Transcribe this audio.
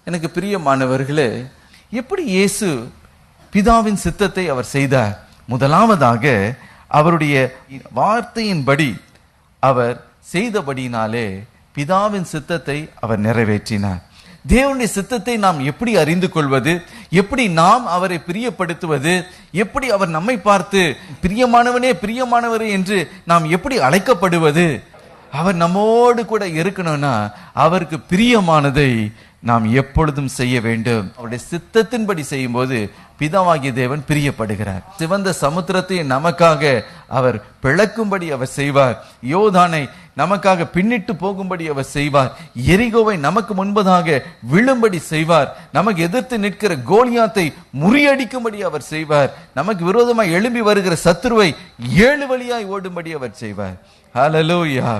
எனக்கு பிரியமானவர்களே, எப்படி இயேசு பிதாவின் சித்தத்தை அவர் செய்தார்? முதலாவதாக அவருடைய வார்த்தையின்படி அவர் செய்தபடினாலே பிதாவின் சித்தத்தை அவர் நிறைவேற்றினார். தேவனுடைய சித்தத்தை நாம் எப்படி அறிந்து கொள்வது? எப்படி நாம் அவரை பிரியப்படுத்துவது? எப்படி அவர் நம்மை பார்த்து பிரியமானவனே பிரியமானவரே என்று நாம் எப்படி அழைக்கப்படுவது? அவர் நம்மோடு கூட இருக்கணும்னா அவருக்கு பிரியமானதை நாம் எப்பொழுதும் செய்ய வேண்டும். அவருடைய சித்தத்தின்படி செய்யும் போது பிதாவாகிய தேவன் பிரியப்படுகிறார். சிவந்த சமுத்திரத்தை நமக்காக அவர் பிளக்கும்படி அவர் செய்வார். யோர்தானை நமக்காக பின்னிட்டு போகும்படி அவர் செய்வார். எரிகோவை நமக்கு முன்பதாக விழும்படி செய்வார். நமக்கு எதிர்த்து நிற்கிற கோலியாத்தை முறியடிக்கும்படி அவர் செய்வார். நமக்கு விரோதமாய் எழும்பி வருகிற சத்துருவை 7 வழியாய் ஓடும்படி அவர் செய்வார். ஹல்லேலூயா.